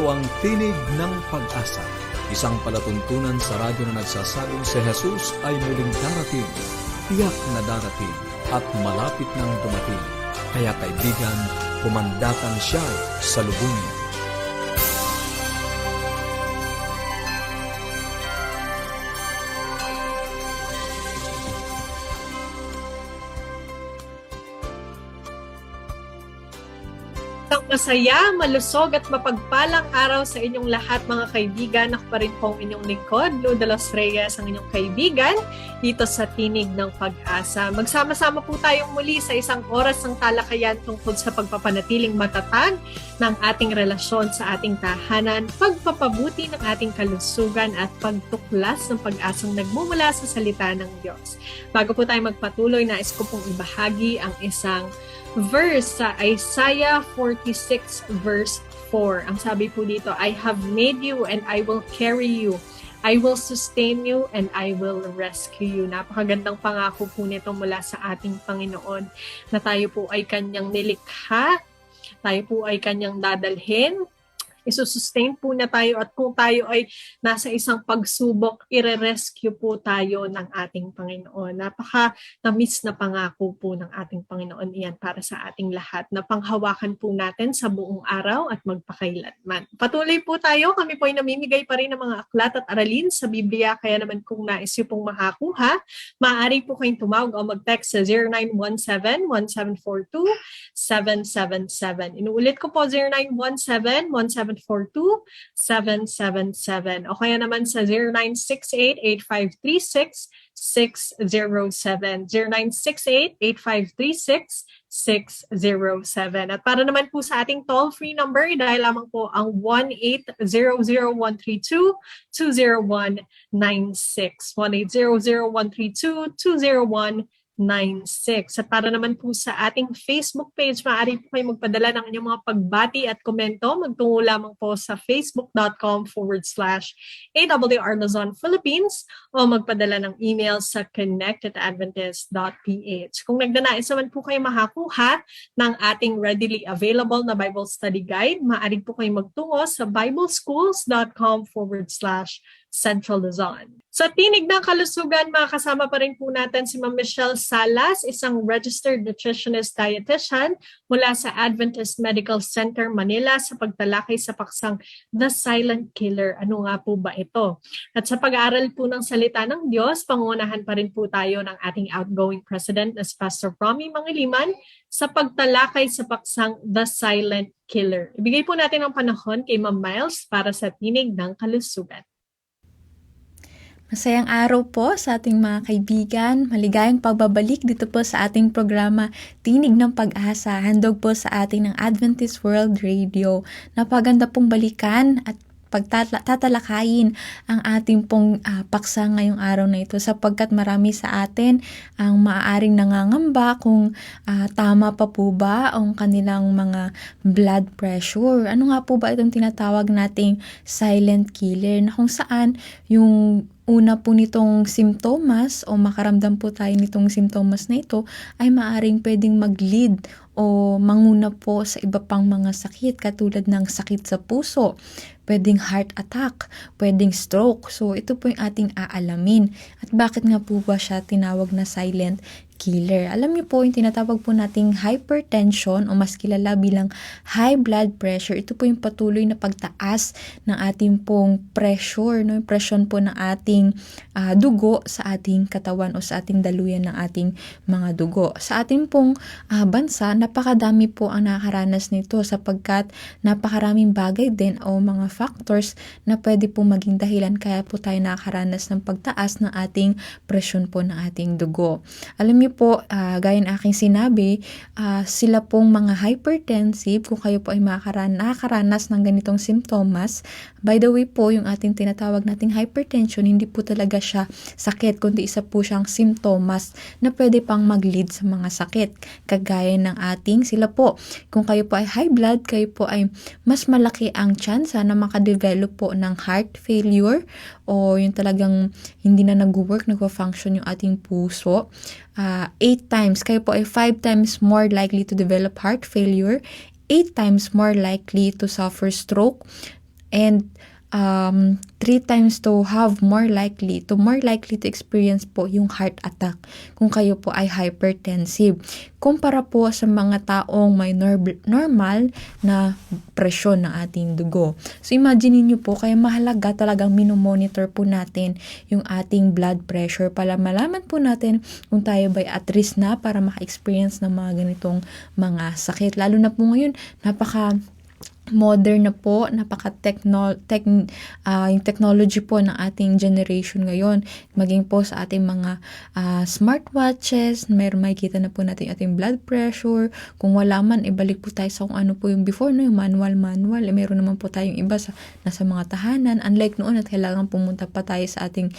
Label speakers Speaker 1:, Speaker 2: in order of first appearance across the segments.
Speaker 1: Ito ang Tinig ng Pag-asa, isang palatuntunan sa radyo na nagsasabing si Jesus ay muling darating, tiyak na darating, at malapit nang dumating. Kaya kaibigan, kumandatan siya sa lubungin.
Speaker 2: Masaya, malusog at mapagpalang araw sa inyong lahat mga kaibigan. Ako pa rin po ang inyong lingkod, Lou de los Reyes, ang inyong kaibigan dito sa Tinig ng Pag-asa. Magsama-sama po tayong muli sa isang oras ng talakayan tungkol sa pagpapanatiling matatag ng ating relasyon sa ating tahanan, pagpapabuti ng ating kalusugan at pagtuklas ng pag-asang nagmumula sa salita ng Diyos. Bago po tayo magpatuloy, nais ko pong ibahagi ang isang verse sa Isaiah 46 verse 4. Ang sabi po dito, I have made you and I will carry you. I will sustain you and I will rescue you. Napakagandang pangako po nito mula sa ating Panginoon na tayo po ay kanyang nilikha, tayo po ay kanyang dadalhin, isusustain po na tayo at kung tayo ay nasa isang pagsubok, ire-rescue po tayo ng ating Panginoon. Napaka-tamis na pangako po ng ating Panginoon iyan para sa ating lahat na panghawakan po natin sa buong araw at magpakailanman. Patuloy po tayo, kami po ay namimigay pa rin ng mga aklat at aralin sa Biblia, kaya naman kung nais nyo pong makakuha, maaari po kayong tumawag o mag-text sa 0917-1742-777. Inuulit ko po 0917-1742-777 o kaya naman sa 0968-8536-607 0968-8536-607. At para naman po sa ating toll-free number, dahil lamang po ang 1-800-132-20196 1-800-132-20196. At para naman po sa ating Facebook page, maaari po kayo magpadala ng inyong mga pagbati at komento. Magtungo lamang po sa facebook.com/AWR Luzon, Philippines o magpadala ng email sa connect@adventist.ph. Kung nagdanais naman po kayo makakuha ng ating readily available na Bible Study Guide, maaari po kayo magtungo sa bibleschools.com/Central Luzon. Sa Tinig ng Kalusugan, makakasama pa rin po natin si Ma'am Michelle Salas, isang registered nutritionist dietitian mula sa Adventist Medical Center, Manila, sa pagtalakay sa paksang The Silent Killer. Ano nga po ba ito? At sa pag-aaral po ng salita ng Diyos, pangunahan pa rin po tayo ng ating outgoing president na si Pastor Romy Mangiliman sa pagtalakay sa paksang The Silent Killer. Ibigay po natin ang panahon kay Ma'am Miles para sa Tinig ng Kalusugan.
Speaker 3: Masayang araw po sa ating mga kaibigan. Maligayang pagbabalik dito po sa ating programa Tinig ng Pag-asa. Handog po sa ating ng Adventist World Radio. Napaganda pong balikan at pagtatalakayin ang ating pong paksa ngayong araw na ito sapagkat marami sa atin ang maaaring nangangamba kung tama pa po ba ang kanilang mga blood pressure. Ano nga po ba itong tinatawag nating silent killer na kung saan yung una po nitong simptomas o makaramdam po tayo nitong simptomas na ito ay maaaring pwedeng mag-lead o manguna po sa iba pang mga sakit katulad ng sakit sa puso, pwedeng heart attack, pwedeng stroke. So ito po yung ating aalamin. At bakit nga po ba siya tinawag na silent killer? Alam niyo po, yung tinatawag po nating hypertension o mas kilala bilang high blood pressure, ito po yung patuloy na pagtaas ng ating pong pressure, no? Yung presyon po ng ating dugo sa ating katawan o sa ating daluyan ng ating mga dugo. Sa ating pong bansa, napakadami po ang nakakaranas nito sapagkat napakaraming bagay din o mga factors na pwede po maging dahilan kaya po tayo nakakaranas ng pagtaas ng ating presyon po ng ating dugo. Alam niyo po, gaya ng aking sinabi, sila pong mga hypertensive, kung kayo po ay nakakaranas ng ganitong simptomas, by the way po, yung ating tinatawag nating hypertension, hindi po talaga siya sakit, kundi isa po siyang simptomas na pwede pang mag-lead sa mga sakit. Kagaya ng ating, sila po, kung kayo po ay high blood, kayo po ay mas malaki ang chance na makadevelop po ng heart failure o yung talagang hindi na nag-work, nag-function yung ating puso. 8 times, kayo po ay 5 times more likely to develop heart failure, 8 times more likely to suffer stroke, and 3 times to more likely to experience po yung heart attack kung kayo po ay hypertensive kumpara po sa mga taong may normal na presyon ng ating dugo. So imagine niyo po, kaya mahalaga talagang minomonitor po natin yung ating blood pressure para malaman po natin kung tayo ba at risk na para maka-experience ng mga ganitong mga sakit. Lalo na po ngayon, modern na po, yung technology po ng ating generation ngayon, maging po sa ating mga smartwatches, meron makikita na po natin ating blood pressure. Kung wala man, ibalik po tayo sa kung ano po yung before, no, yung manual, meron naman po tayong iba nasa mga tahanan, unlike noon at kailangan pumunta pa tayo sa ating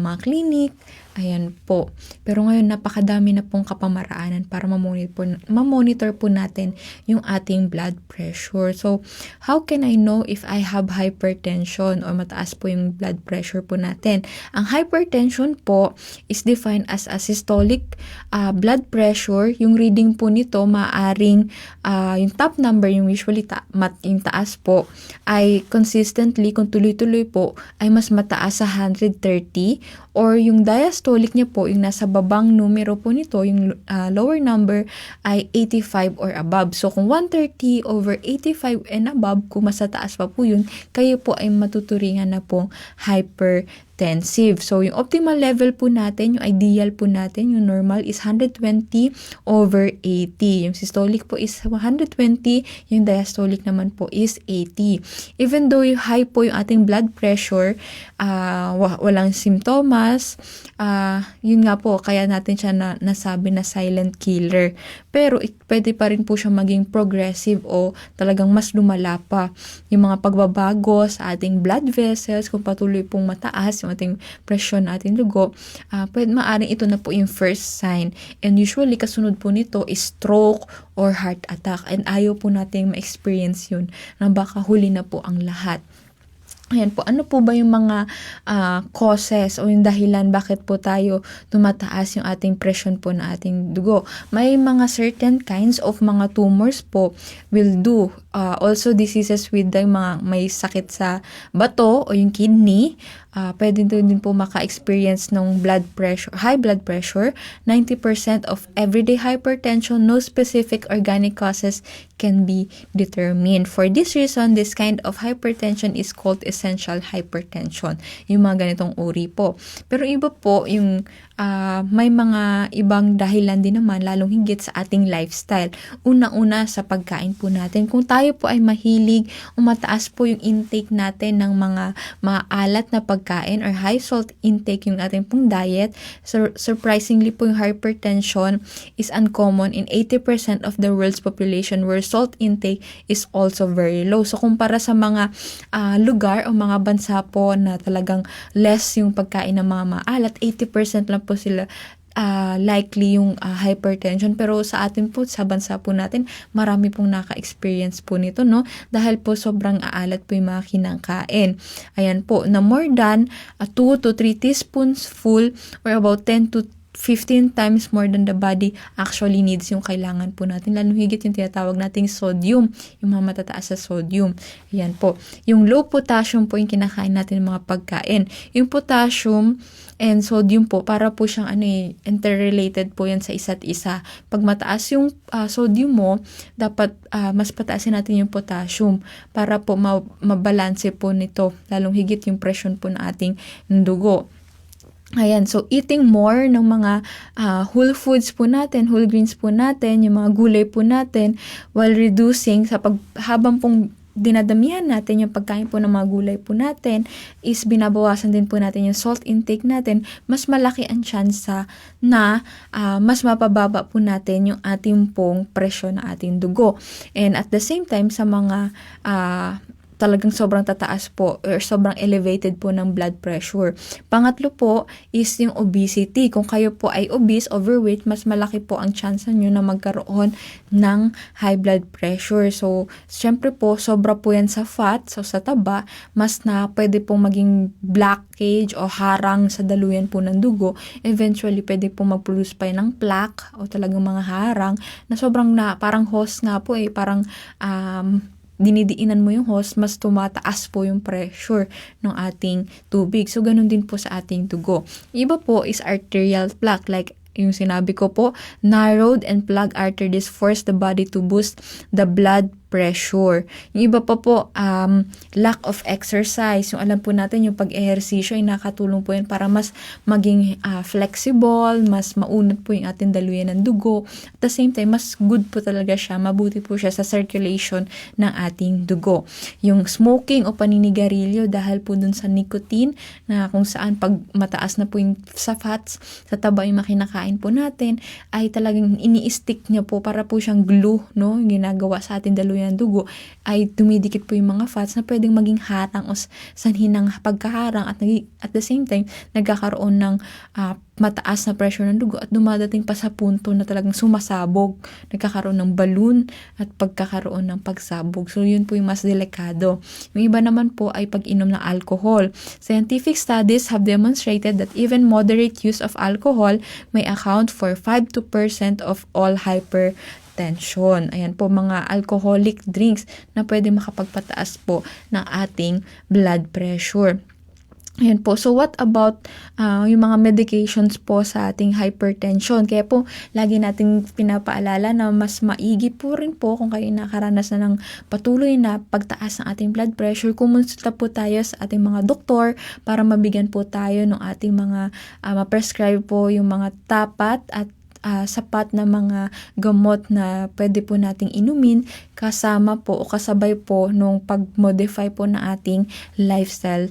Speaker 3: mga clinic. Ayan po. Pero ngayon, napakadami na pong kapamaraanan para ma-monitor po natin yung ating blood pressure. So, how can I know if I have hypertension or mataas po yung blood pressure po natin? Ang hypertension po is defined as a systolic blood pressure. Yung reading po nito, maaring yung top number, yung usually yung taas po, ay consistently, kung tuloy-tuloy po, ay mas mataas sa 130, or yung diastolic niya po, yung nasa babang numero po nito, yung lower number ay 85 or above. So kung 130 over 85 and above, kung mas taas pa po yun, kayo po ay matuturingan na pong hypertensive. So yung optimal level po natin, yung ideal po natin, yung normal is 120 over 80. Yung systolic po is 120, yung diastolic naman po is 80. Even though yung high po yung ating blood pressure, walang simptomas, yun nga po, kaya natin siya nasabi na silent killer. Pero pwede pa rin po siya maging progressive o talagang mas lumala pa. Yung mga pagbabago sa ating blood vessels, kung patuloy pong mataas yung ating presyon na ating dugo, maaring ito na po yung first sign. And usually, kasunod po nito is stroke or heart attack. And ayaw po nating ma-experience yun na baka huli na po ang lahat. Ayan po, ano po ba yung mga causes o yung dahilan bakit po tayo tumataas yung ating presyon po na ating dugo? May mga certain kinds of mga tumors po will do. Also diseases with the mga may sakit sa bato o yung kidney. Pwede din po maka-experience ng high blood pressure. 90% of everyday hypertension, no specific organic causes can be determined. For this reason, this kind of hypertension is called essential hypertension. Yung mga ganitong uri po. Pero iba po, yung may mga ibang dahilan din naman, lalong higit sa ating lifestyle. Una-una sa pagkain po natin. Kung tayo po ay mahilig o mataas po yung intake natin ng mga maalat na pagkain or high salt intake yung ating pong diet, surprisingly po yung hypertension is uncommon in 80% of the world's population where salt intake is also very low. So kumpara sa mga lugar o mga bansa po na talagang less yung pagkain ng mga maalat, 80% lang po sila likely yung hypertension. Pero sa atin po, sa bansa po natin, marami pong naka-experience po nito, no? Dahil po sobrang aalat po yung mga kinakain. Ayan po, na more than 2 to 3 teaspoons full or about 10 to 15 times more than the body actually needs yung kailangan po natin. Lalo higit yung tinatawag nating sodium, yung mga matataas sa sodium. Ayan po. Yung low potassium po yung kinakain natin ng mga pagkain. Yung potassium and sodium po, para po siyang interrelated po yan sa isa't isa. Pag mataas yung sodium mo, dapat mas pataasin natin yung potassium para po mabalanse po nito. Lalong higit yung presyon po na ating dugo. Ayan, so eating more ng mga whole foods po natin, whole grains po natin, yung mga gulay po natin, while reducing habang pong dinadamihan natin yung pagkain po ng mga gulay po natin, is binabawasan din po natin yung salt intake natin, mas malaki ang tsansa na mas mapababa po natin yung ating pong presyon na ating dugo. And at the same time, sa mga talagang sobrang tataas po or sobrang elevated po ng blood pressure. Pangatlo po is yung obesity. Kung kayo po ay obese, overweight, mas malaki po ang chance nyo na magkaroon ng high blood pressure. So, syempre po, sobra po yan sa fat, so sa taba, mas na pwede pong maging blockage o harang sa daluyan po ng dugo. Eventually, pwede pong mag-produce pa yan ng plaque o talagang mga harang na sobrang parang hose nga po parang dinidiinan mo yung hose, mas tumataas po yung pressure ng ating tubig. So, ganun din po sa ating dugo. Iba po is arterial plaque, like yung sinabi ko po, narrowed and plugged arteries force the body to boost the blood pressure. Yung iba pa po, lack of exercise. Yung alam po natin, yung pag-ehersisyo ay nakatulong po yun para mas maging flexible, mas maunat po yung ating daluyan ng dugo. At the same time, mas good po talaga siya, mabuti po siya sa circulation ng ating dugo. Yung smoking o paninigarilyo, dahil po dun sa nicotine, na kung saan pag mataas na po yung sa fats, sa taba yung makinakain po natin, ay talagang ini-stick niya po para po siyang glue, no? Yung ginagawa sa ating daluyan ng dugo, ay dumidikit po yung mga fats na pwedeng maging hatang o sanhi ng pagkaharang at the same time, nagkakaroon ng mataas na pressure ng dugo at dumadating pa sa punto na talagang sumasabog, nagkakaroon ng balloon at pagkakaroon ng pagsabog. So, yun po yung mas delikado. Yung iba naman po ay pag-inom ng alcohol. Scientific studies have demonstrated that even moderate use of alcohol may account for 5% of all hypertension. Ayan po, mga alcoholic drinks na pwede makapagpataas po ng ating blood pressure. Ayan po. So, what about yung mga medications po sa ating hypertension? Kaya po, lagi nating pinapaalala na mas maigi po rin po kung kayo nakaranas na ng patuloy na pagtaas ng ating blood pressure. Kumonsulta po tayo sa ating mga doktor para mabigyan po tayo ng ating mga ma-prescribe po yung mga tapat at sapat na mga gamot na pwede po nating inumin kasama po o kasabay po nung pag-modify po na ating lifestyle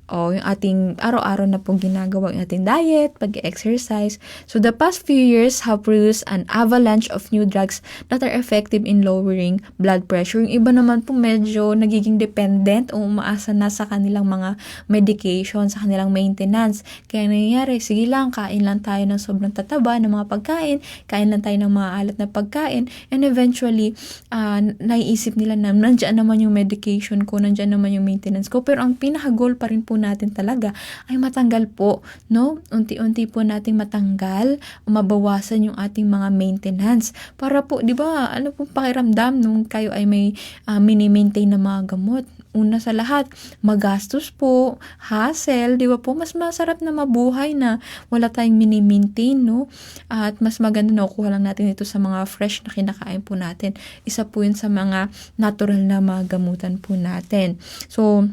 Speaker 3: o yung ating araw-araw na pong ginagawa, yung ating diet, pag-exercise. So, the past few years have produced an avalanche of new drugs that are effective in lowering blood pressure. Yung iba naman po medyo nagiging dependent o umaasa na sa kanilang mga medication, sa kanilang maintenance. Kaya nangyayari, sige lang, kain lang tayo ng sobrang tataba ng mga pagkain, kain lang tayo ng mga alat na pagkain, and eventually, naiisip nila na nandiyan naman yung medication ko, nandiyan naman yung maintenance ko. Pero ang pinaka-goal pa rin po natin talaga ay matanggal po, no? Unti-unti po nating matanggal o mabawasan yung ating mga maintenance. Para po, di ba, ano pong pakiramdam nung kayo ay may mini-maintain na mga gamot? Una sa lahat, magastos po, hassle, di ba po? Mas masarap na mabuhay na wala tayong mini-maintain, no? At mas maganda na kuha lang natin ito sa mga fresh na kinakain po natin. Isa po yun sa mga natural na mga gamutan po natin. So,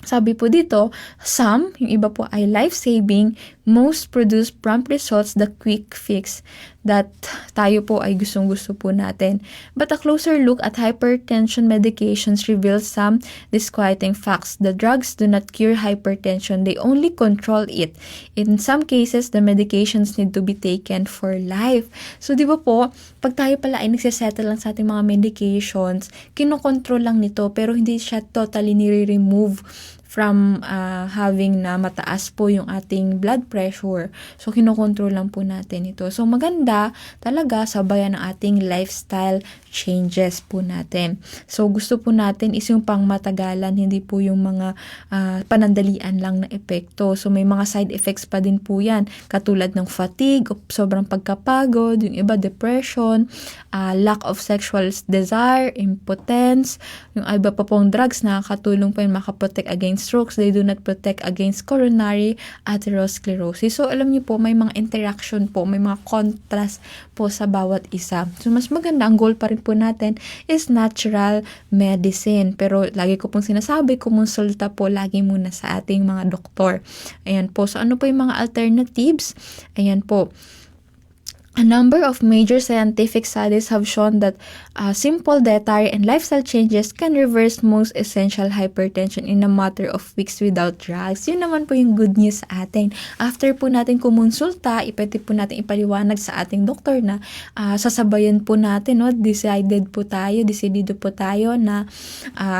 Speaker 3: sabi po dito, some, yung iba po ay life-saving, most produce prompt results, the quick fix that tayo po ay gustong-gusto po natin. But a closer look at hypertension medications reveals some disquieting facts. The drugs do not cure hypertension, they only control it. In some cases, the medications need to be taken for life. So, di ba po, pag tayo pala ay nagsisettle lang sa ating mga medications, kinokontrol lang nito, pero hindi siya totally nire-remove from having na mataas po yung ating blood pressure. So, kinokontrol lang po natin ito. So, maganda talaga sabayan ng ating lifestyle changes po natin. So, gusto po natin is yung pangmatagalan, hindi po yung mga panandalian lang na epekto. So, may mga side effects pa din po yan, katulad ng fatigue, sobrang pagkapagod, yung iba depression, lack of sexual desire, impotence, yung iba pa pong drugs na nakakatulong po yung makaprotect against strokes, they do not protect against coronary atherosclerosis. So, alam niyo po, may mga interaction po, may mga contrast po sa bawat isa. So, mas maganda, ang goal pa rin po natin is natural medicine. Pero, lagi ko pong sinasabi, kumonsulta po lagi muna sa ating mga doktor. Ayan po. So, ano po yung mga alternatives? Ayan po. A number of major scientific studies have shown that simple dietary and lifestyle changes can reverse most essential hypertension in a matter of weeks without drugs. Yun naman po yung good news sa atin. After po natin kumonsulta, pwede po natin ipaliwanag sa ating doktor na sasabayan po natin, no? Decidido po tayo na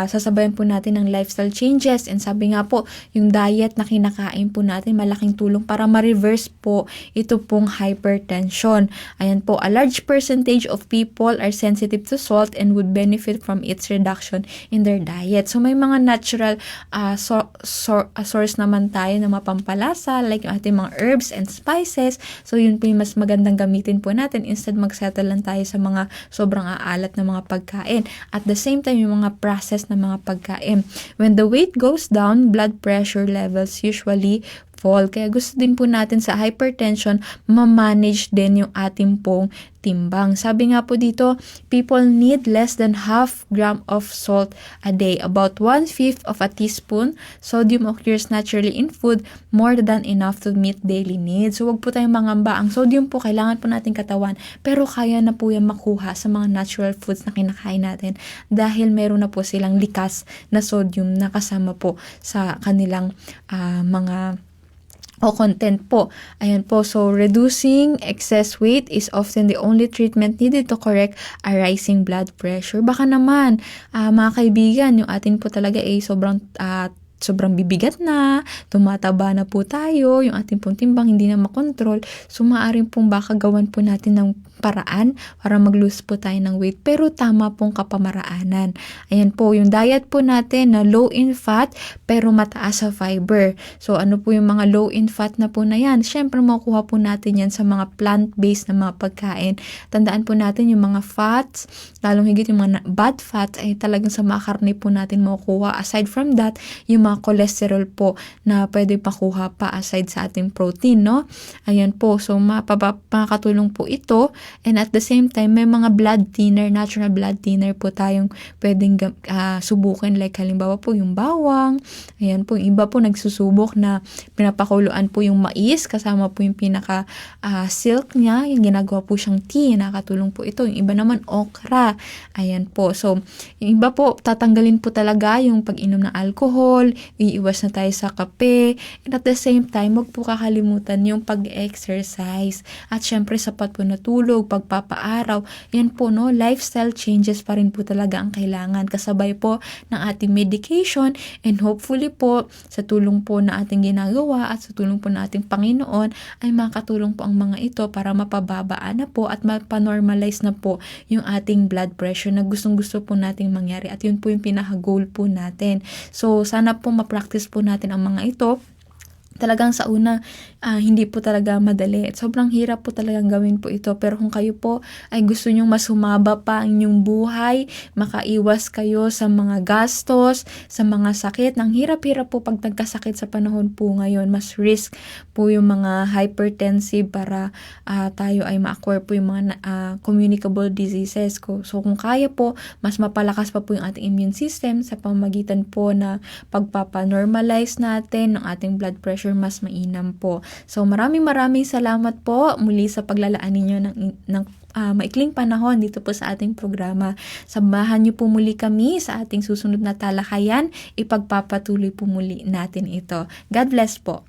Speaker 3: sasabayan po natin ng lifestyle changes. And sabi nga po, yung diet na kinakain po natin, malaking tulong para ma-reverse po ito pong hypertension. reduction. Ayan po, a large percentage of people are sensitive to salt and would benefit from its reduction in their diet. So may mga natural source naman tayo na mapampalasa like yung ating mga herbs and spices. So yun po yung mas magandang gamitin po natin instead magsettle lang tayo sa mga sobrang aalat na mga pagkain. At the same time, yung mga processed na mga pagkain. When the weight goes down, blood pressure levels usually fall. Kaya gusto din po natin sa hypertension, ma-manage din yung ating pong timbang. Sabi nga po dito, people need less than half gram of salt a day. About 1/5 of a teaspoon sodium occurs naturally in food, more than enough to meet daily needs. So wag po tayong mangamba. Ang sodium po kailangan po nating katawan, pero kaya na po yan makuha sa mga natural foods na kinakain natin dahil meron na po silang likas na sodium na kasama po sa kanilang mga content po. Ayan po, so reducing excess weight is often the only treatment needed to correct a rising blood pressure. Baka naman, mga kaibigan, yung atin po talaga ay sobrang bibigat na, tumataba na po tayo, yung ating pong timbang hindi na makontrol, so maaaring pong baka gawan po natin ng paraan para mag-lose po tayo ng weight, pero tama pong kapamaraanan. Ayan po, yung diet po natin na low in fat, pero mataas sa fiber. So ano po yung mga low in fat na po na yan? Syempre makukuha po natin yan sa mga plant-based na mga pagkain. Tandaan po natin yung mga fats, lalong higit yung mga bad fats ay talagang sa mga karne po natin makukuha. Aside from that, yung mga cholesterol po na pwede pakuha pa aside sa ating protein, no? Ayan po, so makakatulong po ito. And at the same time, may mga blood thinner, natural blood thinner po tayong pwedeng subukin. Like halimbawa po yung bawang. Ayan po, yung iba po nagsusubok na pinapakuluan po yung mais, kasama po yung pinaka silk niya, yung ginagawa po siyang tea, nakatulong po ito. Yung iba naman okra. Ayan po, so yung iba po tatanggalin po talaga yung pag-inom ng alcohol, iiwas na tayo sa kape, and at the same time, wag po kakalimutan yung pag-exercise. At syempre, sapat po na tulog, pagpapaaraw, yan po, no, lifestyle changes pa rin po talaga ang kailangan, kasabay po ng ating medication, and hopefully po, sa tulong po na ating ginagawa, at sa tulong po na ating Panginoon, ay makatulong po ang mga ito para mapababaan na po, at mapanormalize na po yung ating blood pressure na gustong-gusto po nating mangyari, at yun po yung pinaka-goal po natin. So, sana po ma-practice po natin ang mga ito. Talagang sa una, hindi po talaga madali. Sobrang hirap po talagang gawin po ito. Pero kung kayo po ay gusto nyong mas humaba pa ang inyong buhay, makaiwas kayo sa mga gastos, sa mga sakit. Nang hirap-hirap po pag nagkasakit sa panahon po ngayon. Mas risk po yung mga hypertensive para tayo ay ma-acquire po yung mga communicable diseases. So kung kaya po, mas mapalakas pa po yung ating immune system sa pamamagitan po na pagpapanormalize natin ng ating blood pressure, mas mainam po. So maraming salamat po muli sa paglalaan ninyo ng maikling panahon dito po sa ating programa. Samahan niyo po muli kami sa ating susunod na talakayan. Ipagpapatuloy po muli natin ito. God bless po.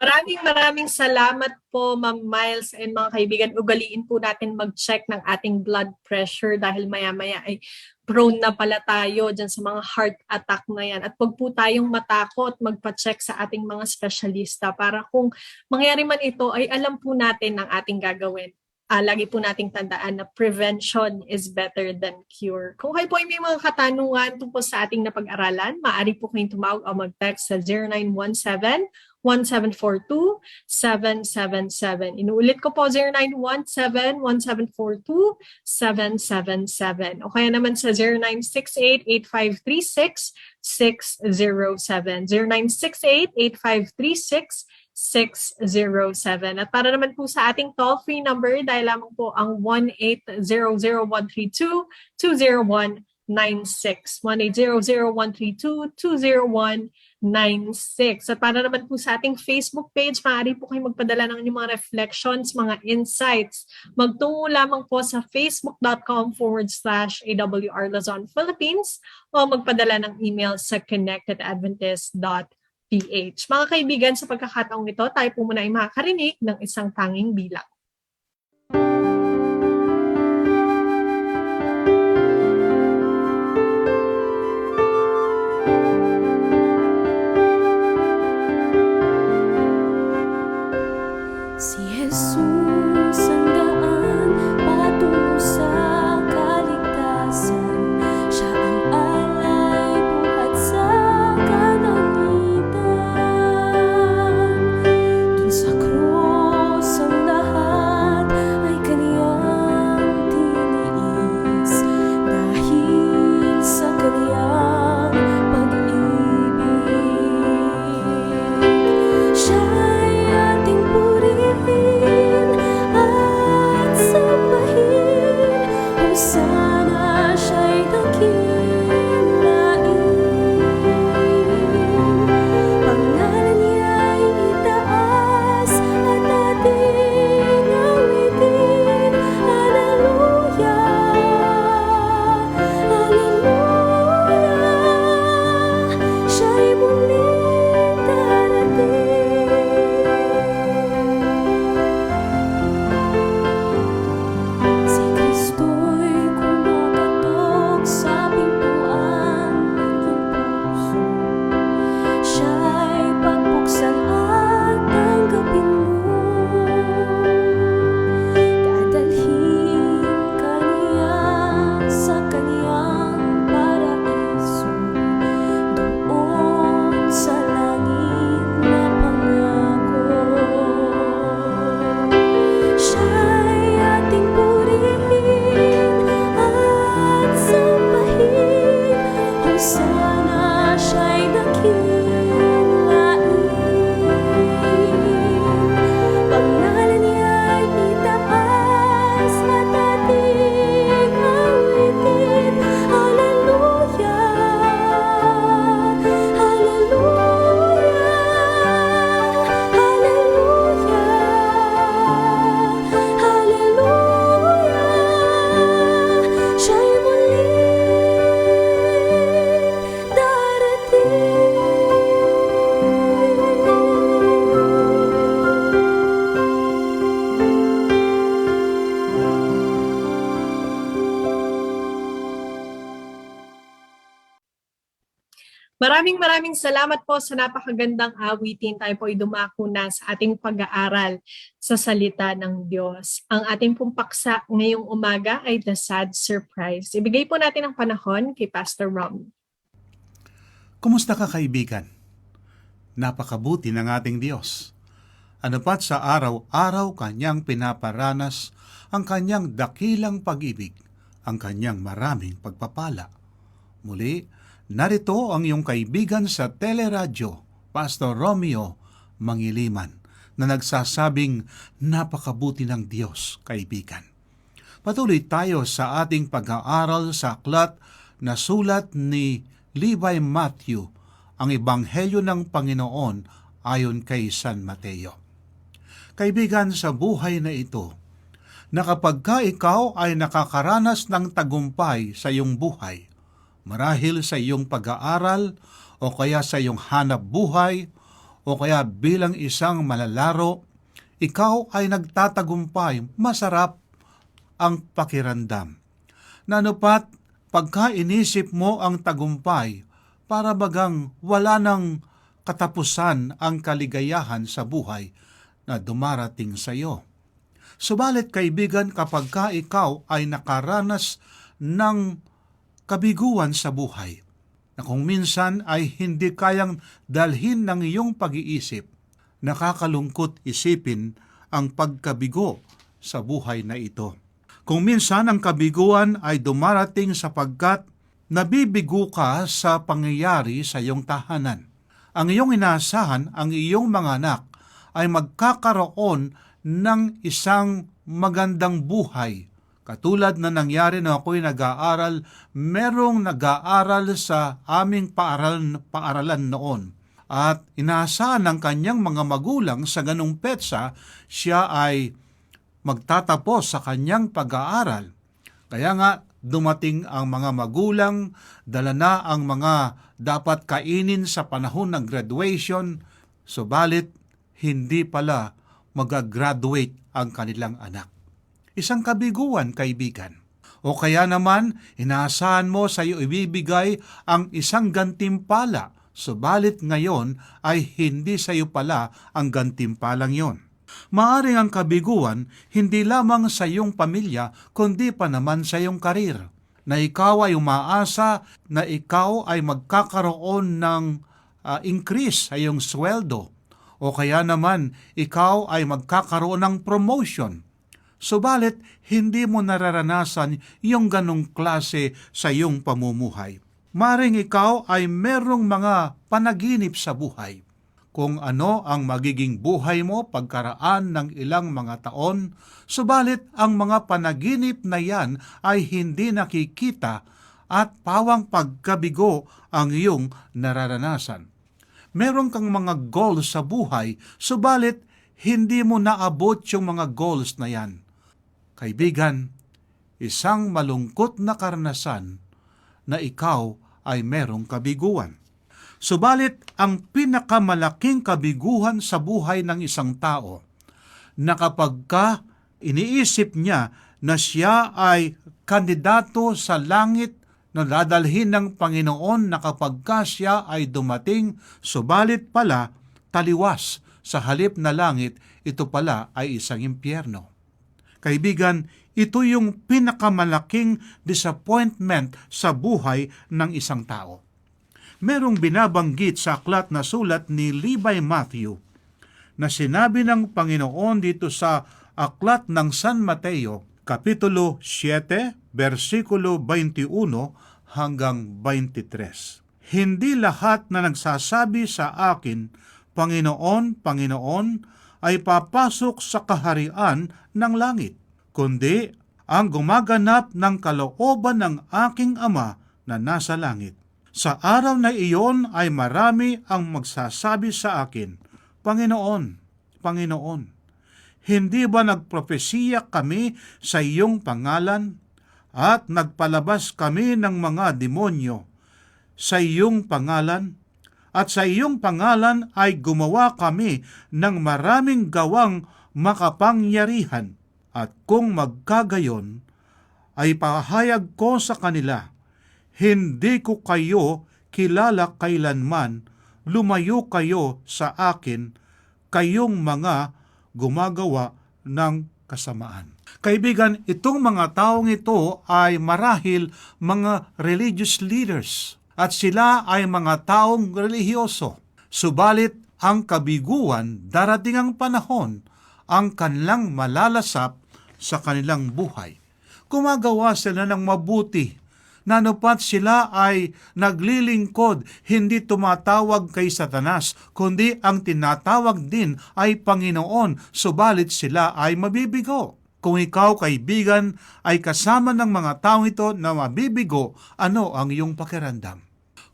Speaker 2: Maraming salamat po, Ma'am Miles, and mga kaibigan. Ugaliin po natin mag-check ng ating blood pressure dahil maya-maya ay prone na pala tayo dyan sa mga heart attack na yan. At wag po tayong matakot magpa-check sa ating mga espesyalista para kung mangyari man ito ay alam po natin ang ating gagawin. Lagi po nating tandaan na prevention is better than cure. Kung kayo po ay may mga katanungan tungkol sa ating napag-aralan, maaari po kayong tumawag o mag-text sa 0917-1742-777. Inuulit ko po, 0917-1742-777. O kaya naman sa 0968-8536-607. 0968-8536-607. At para naman po sa ating toll-free number, dahil lamang po ang 1-800-132-20196. 1-800-132-20196. At para naman po sa ating Facebook page, maaari po kayo magpadala ng inyong mga reflections, mga insights. Magtungo lamang po sa facebook.com/AWR Luzon, Philippines o magpadala ng email sa connectedadventist.ph. Mga kaibigan, sa pagkakataong ito, tayo po muna ay makakarinig ng isang tanging bilang.
Speaker 4: Si Jesus
Speaker 2: Maraming salamat po sa napakagandang awitin. Tayo po ay dumako na sa ating pag-aaral sa salita ng Diyos. Ang ating pong paksa ngayong umaga ay The Sad Surprise. Ibigay po natin ang panahon kay Pastor Rom.
Speaker 4: Kumusta ka, kaibigan? Napakabuti ng ating Diyos. Ano pat sa araw-araw kanyang pinaparanas ang kanyang dakilang pag-ibig, ang kanyang maraming pagpapala. Muli, narito ang iyong kaibigan sa teleradyo, Pastor Romeo Mangiliman, na nagsasabing napakabuti ng Diyos, kaibigan. Patuloy tayo sa ating pag-aaral sa aklat na sulat ni Levi Matthew, ang Ebanghelyo ng Panginoon ayon kay San Mateo. Kaibigan, sa buhay na ito, na kapag ka ikaw ay nakakaranas ng tagumpay sa iyong buhay, marahil sa iyong pag-aaral, o kaya sa iyong hanap buhay, o kaya bilang isang malalaro, ikaw ay nagtatagumpay, masarap ang pakiramdam. Nanupat, pagka inisip mo ang tagumpay, para bagang wala nang katapusan ang kaligayahan sa buhay na dumarating sa iyo. Subalit, kaibigan, kapag ka ikaw ay nakaranas ng kabiguan sa buhay, na kung minsan ay hindi kayang dalhin ng iyong pag-iisip, nakakalungkot isipin ang pagkabigo sa buhay na ito. Kung minsan ang kabiguan ay dumarating sapagkat nabibigo ka sa pangyayari sa iyong tahanan. Ang iyong inaasahan, ang iyong mga anak, ay magkakaroon ng isang magandang buhay. Katulad na nangyari na ako'y nag-aaral, merong nag-aaral sa aming paaralan noon. At inaasahan ng kanyang mga magulang sa ganung petsa, siya ay magtatapos sa kanyang pag-aaral. Kaya nga, dumating ang mga magulang, dala na ang mga dapat kainin sa panahon ng graduation, subalit hindi pala mag-graduate ang kanilang anak. Isang kabiguan, kaibigan. O kaya naman, inaasahan mo sa iyo ibibigay ang isang gantimpala, subalit ngayon ay hindi sa iyo pala ang gantimpalang yon. Maaring ang kabiguan hindi lamang sa iyong pamilya, kundi pa naman sa iyong karir, na ikaw ay umaasa na ikaw ay magkakaroon ng increase sa iyong sweldo, o kaya naman ikaw ay magkakaroon ng promotion. Subalit, hindi mo nararanasan yung ganong klase sa iyong pamumuhay. Maring ikaw ay merong mga panaginip sa buhay. Kung ano ang magiging buhay mo pagkaraan ng ilang mga taon, subalit ang mga panaginip na yan ay hindi nakikita at pawang pagkabigo ang iyong nararanasan. Meron kang mga goals sa buhay, subalit hindi mo naabot yung mga goals na yan. Kaibigan, isang malungkot na karanasan na ikaw ay merong kabiguan. Subalit, ang pinakamalaking kabiguhan sa buhay ng isang tao, na kapag ka iniisip niya na siya ay kandidato sa langit na dadalhin ng Panginoon, na kapag ka siya ay dumating, subalit pala taliwas sa halip na langit, ito pala ay isang impyerno. Kaibigan, ito yung pinakamalaking disappointment sa buhay ng isang tao. Merong binabanggit sa aklat na sulat ni Levi Matthew na sinabi ng Panginoon dito sa aklat ng San Mateo, Kapitulo 7, versikulo 21 hanggang 23. Hindi lahat na nagsasabi sa akin, Panginoon, Panginoon, ay papasok sa kaharian ng langit, kundi ang gumaganap ng kalooban ng aking Ama na nasa langit. Sa araw na iyon ay marami ang magsasabi sa akin, Panginoon, Panginoon, hindi ba nagpropesiya kami sa iyong pangalan at nagpalabas kami ng mga demonyo sa iyong pangalan? At sa iyong pangalan ay gumawa kami ng maraming gawang makapangyarihan. At kung magkagayon, ay pahayag ko sa kanila, hindi ko kayo kilala kailanman, lumayo kayo sa akin, kayong mga gumagawa ng kasamaan. Kaibigan, itong mga taong ito ay marahil mga religious leaders at sila ay mga taong relihiyoso. Subalit ang kabiguan, darating ang panahon, ang kanilang malalasap sa kanilang buhay. Gumagawa sila ng mabuti, nanupat sila ay naglilingkod, hindi tumatawag kay Satanas, kundi ang tinatawag din ay Panginoon, subalit sila ay mabibigo. Kung ikaw, kaibigan, ay kasama ng mga taong ito na mabibigo, ano ang iyong pakiramdam?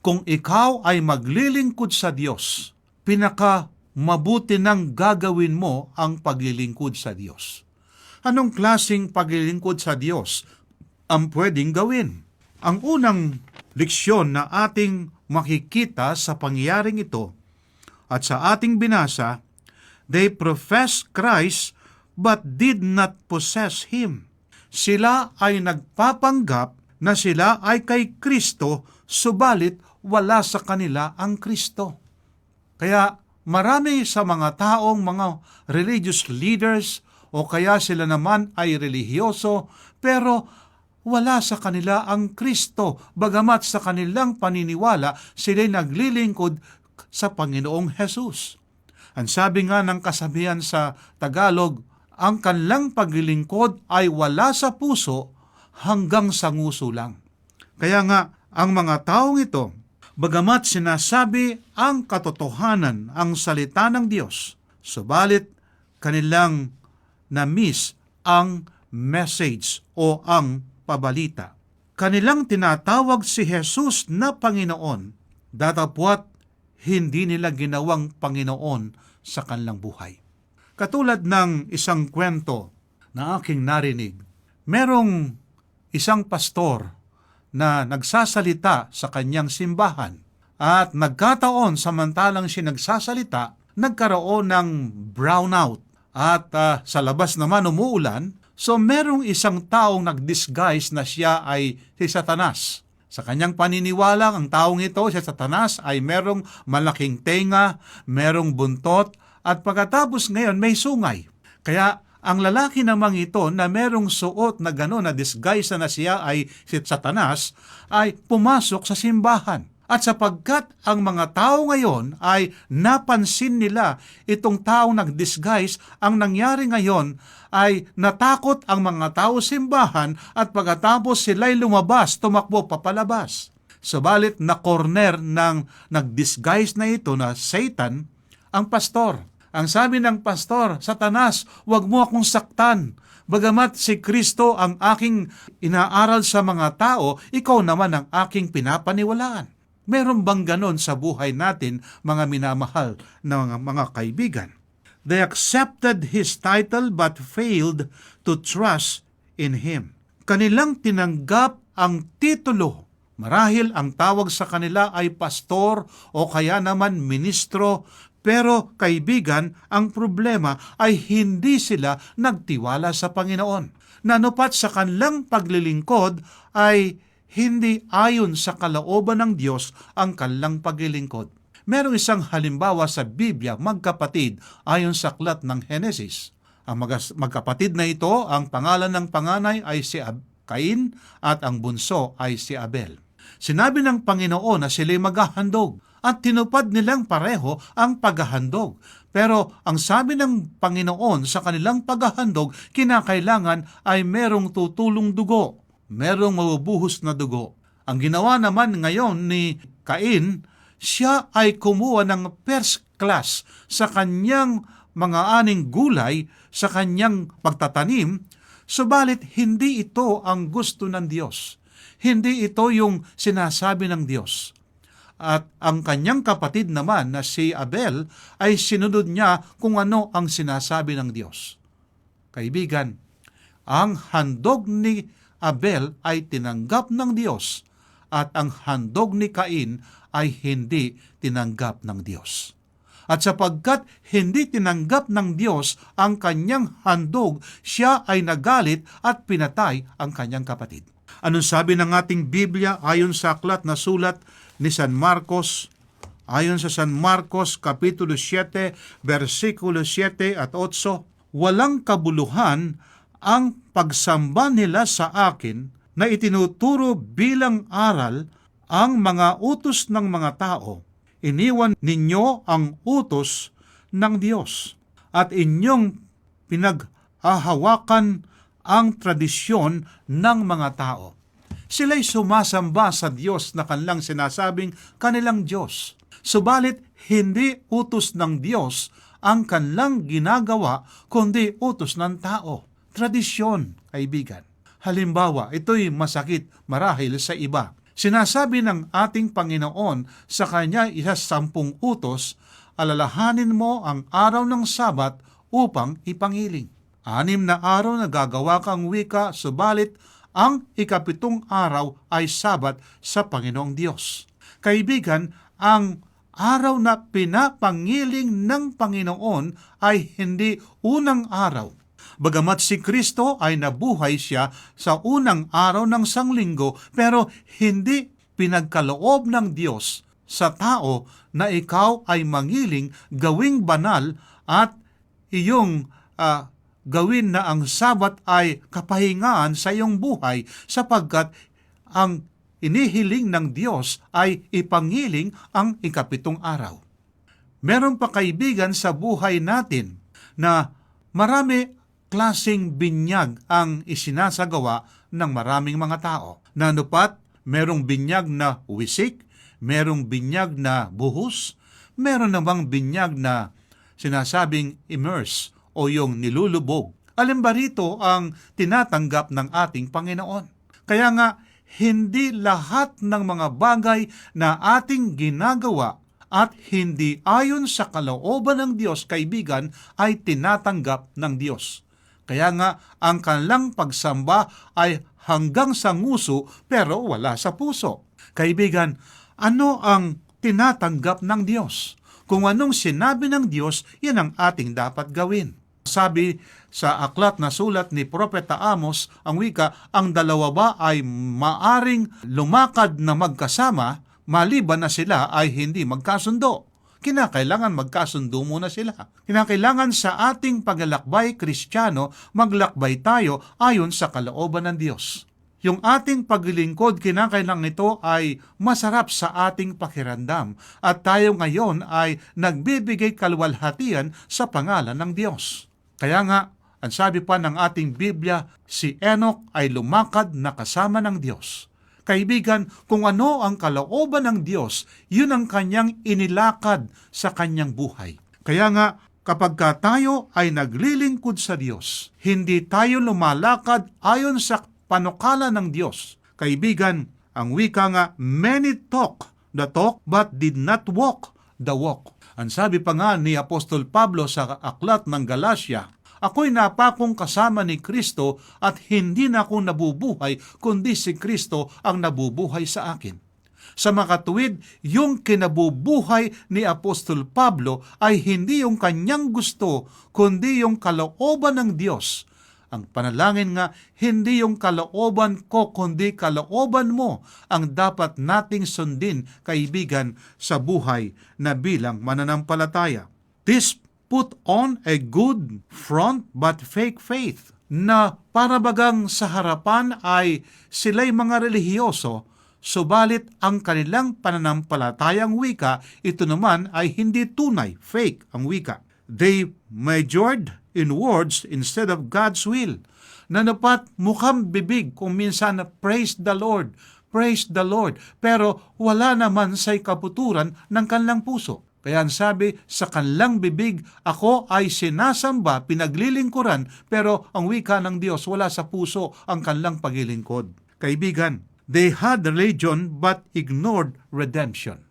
Speaker 4: Kung ikaw ay maglilingkod sa Diyos, pinaka mabuti nang gagawin mo ang paglilingkod sa Diyos. Anong klaseng paglilingkod sa Diyos ang pwedeng gawin? Ang unang leksyon na ating makikita sa pangyayaring ito at sa ating binasa, they profess Christ but did not possess Him. Sila ay nagpapanggap na sila ay kay Kristo, subalit wala sa kanila ang Kristo. Kaya marami sa mga taong mga religious leaders o kaya sila naman ay relihiyoso, pero wala sa kanila ang Kristo, bagamat sa kanilang paniniwala sila'y naglilingkod sa Panginoong Hesus. Ang sabi nga ng kasabihan sa Tagalog, ang kanilang paglilingkod ay wala sa puso hanggang sa nguso lang. Kaya nga, ang mga taong ito, bagamat sinasabi ang katotohanan, ang salita ng Diyos, subalit kanilang na-miss ang message o ang pabalita. Kanilang tinatawag si Jesus na Panginoon, datapwat hindi nila ginawang Panginoon sa kanilang buhay. Katulad ng isang kwento na aking narinig, merong isang pastor na nagsasalita sa kanyang simbahan at nagkataon samantalang siya nagsasalita, nagkaroon ng brownout at sa labas naman umuulan, so merong isang taong nag-disguise na siya ay si Satanas. Sa kanyang paniniwala, ang taong ito, si Satanas, ay merong malaking tenga, merong buntot, at pagkatapos ngayon may sungay. Kaya ang lalaki namang ito na merong suot na gano'n na disguise na siya ay si Satanas, ay pumasok sa simbahan. At sapagkat ang mga tao ngayon ay napansin nila itong taong nag-disguise, ang nangyari ngayon ay natakot ang mga tao simbahan at pagkatapos sila'y lumabas, tumakbo papalabas. Subalit na corner ng nag-disguise na ito na Satan, ang pastor. Ang sabi ng pastor, Satanas, huwag mo akong saktan. Bagamat si Kristo ang aking inaaral sa mga tao, ikaw naman ang aking pinapaniwalaan. Meron bang ganon sa buhay natin, mga minamahal na mga kaibigan? They accepted His title but failed to trust in Him. Kanilang tinanggap ang titulo. Marahil ang tawag sa kanila ay pastor o kaya naman ministro, pero kaibigan, ang problema ay hindi sila nagtiwala sa Panginoon. Nanupat sa kanilang paglilingkod ay hindi ayon sa kalooban ng Diyos ang kanilang paglilingkod. Merong isang halimbawa sa Biblia, magkapatid, ayon sa aklat ng Henesis. Ang magkapatid na ito, ang pangalan ng panganay ay si Cain at ang bunso ay si Abel. Sinabi ng Panginoon na sila'y maghahandog at tinupad nilang pareho ang paghahandog. Pero ang sabi ng Panginoon sa kanilang paghahandog, kinakailangan ay merong tutulong dugo, merong mabubuhos na dugo. Ang ginawa naman ngayon ni Cain, siya ay kumuha ng first class sa kanyang mga aning gulay, sa kanyang pagtatanim, subalit hindi ito ang gusto ng Diyos. Hindi ito yung sinasabi ng Diyos. At ang kanyang kapatid naman na si Abel ay sinunod niya kung ano ang sinasabi ng Diyos. Kaibigan, ang handog ni Abel ay tinanggap ng Diyos at ang handog ni Cain ay hindi tinanggap ng Diyos. At sapagkat hindi tinanggap ng Diyos ang kanyang handog, siya ay nagalit at pinatay ang kanyang kapatid. Anong sabi ng ating Biblia ayon sa aklat na sulat ni San Marcos. Ayon sa San Marcos Kapitulo 7, versikulo 7 at 8, walang kabuluhan ang pagsamba nila sa akin na itinuturo bilang aral ang mga utos ng mga tao. Iniwan ninyo ang utos ng Diyos at inyong pinaghahawakan ang tradisyon ng mga tao. Sila'y sumasamba sa Diyos na kanilang sinasabing kanilang Diyos. Subalit, hindi utos ng Diyos ang kanilang ginagawa, kundi utos ng tao. Tradisyon, kaibigan. Halimbawa, ito'y masakit marahil sa iba. Sinasabi ng ating Panginoon sa kanya 10 utos, alalahanin mo ang araw ng Sabat upang ipangiling. 6 na araw na gagawa kang wika, subalit ang 7 araw ay Sabat sa Panginoong Diyos. Kaibigan, ang araw na pinapangiling ng Panginoon ay hindi unang araw. Bagamat si Kristo ay nabuhay siya sa unang araw ng sanglinggo, pero hindi pinagkaloob ng Diyos sa tao na ikaw ay mangiling, gawing banal at iyong gawin na ang Sabat ay kapahingaan sa iyong buhay, sapagkat ang inihiling ng Diyos ay ipangiling ang 7 araw. Meron pa, kaibigan, sa buhay natin na marami klaseng binyag ang isinasagawa ng maraming mga tao. Nanupat, merong binyag na wisik, merong binyag na buhos, meron namang binyag na sinasabing immerse o yung nilulubog. Alin ba rito ang tinatanggap ng ating Panginoon? Kaya nga, hindi lahat ng mga bagay na ating ginagawa at hindi ayon sa kalooban ng Diyos, kaibigan, ay tinatanggap ng Diyos. Kaya nga, ang kanilang pagsamba ay hanggang sa nguso pero wala sa puso. Kaibigan, ano ang tinatanggap ng Diyos? Kung anong sinabi ng Diyos, yan ang ating dapat gawin. Sabi sa aklat na sulat ni Propeta Amos, ang wika, ang dalawa ba ay maaring lumakad na magkasama, maliban na sila ay hindi magkasundo. Kinakailangan magkasundo muna sila. Kinakailangan sa ating paglalakbay Kristiyano, maglakbay tayo ayon sa kalooban ng Diyos. Yung ating paglilingkod, kinakailangan ito ay masarap sa ating pakiramdam, at tayo ngayon ay nagbibigay kaluwalhatian sa pangalan ng Diyos. Kaya nga, ang sabi pa ng ating Biblia, si Enoch ay lumakad na kasama ng Diyos. Kaibigan, kung ano ang kalooban ng Diyos, yun ang kanyang inilakad sa kanyang buhay. Kaya nga, kapag tayo ay naglilingkod sa Diyos, hindi tayo lumalakad ayon sa panukala ng Diyos. Kaibigan, ang wika nga, many talk the talk but did not walk the walk. Ang sabi pa nga ni Apostol Pablo sa aklat ng Galacia, ako'y napakong kasama ni Kristo at hindi na ako nabubuhay, kundi si Kristo ang nabubuhay sa akin. Sa makatuwid, yung kinabubuhay ni Apostol Pablo ay hindi yung kanyang gusto, kundi yung kalooban ng Diyos. Ang panalangin nga, hindi yung kalooban ko, kundi kalooban mo ang dapat nating sundin, kaibigan, sa buhay na bilang mananampalataya. This put on a good front but fake faith, na parabagang sa harapan ay sila'y mga relihiyoso, subalit ang kanilang pananampalatayang wika, ito naman ay hindi tunay, fake ang wika. They majored in words instead of God's will. Nanapat mukhang bibig kung minsan praise the Lord, pero wala naman sa kaputuran ng kanilang puso. Kaya ang sabi, sa kanilang bibig, ako ay sinasamba, pinaglilingkuran, pero ang wika ng Diyos, wala sa puso ang kanilang paglilingkod. Kaibigan, they had religion but ignored redemption.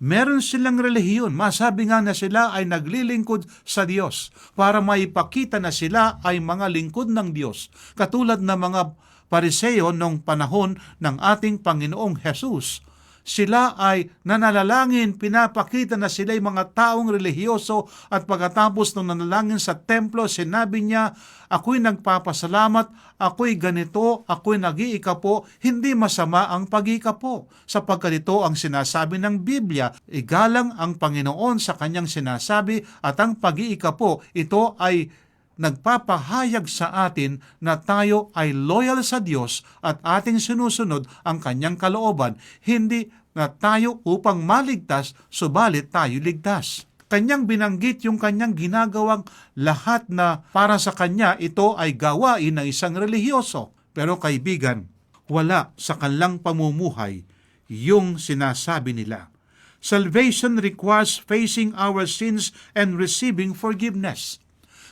Speaker 4: Meron silang relihiyon, masabi nga na sila ay naglilingkod sa Diyos para maipakita na sila ay mga lingkod ng Diyos. Katulad ng mga Pariseo nung panahon ng ating Panginoong Jesus, Sila ay nanalangin, pinapakita na sila'y mga taong relihiyoso at pagkatapos ng nanalangin sa templo, sinabi niya, ako'y nagpapasalamat, ako'y ganito, ako'y nag-iikapo, hindi masama ang pag-iikapo. Sapagkat ito ang sinasabi ng Biblia, igalang ang Panginoon sa kanyang sinasabi at ang pag-iikapo, ito ay nagpapahayag sa atin na tayo ay loyal sa Diyos at ating sinusunod ang kanyang kalooban, hindi na tayo upang maligtas, subalit tayo ligtas. Kanyang binanggit yung kanyang ginagawang lahat na para sa kanya ito ay gawain ng isang relihiyoso. Pero kaibigan, wala sa kanilang pamumuhay yung sinasabi nila. Salvation requires facing our sins and receiving forgiveness.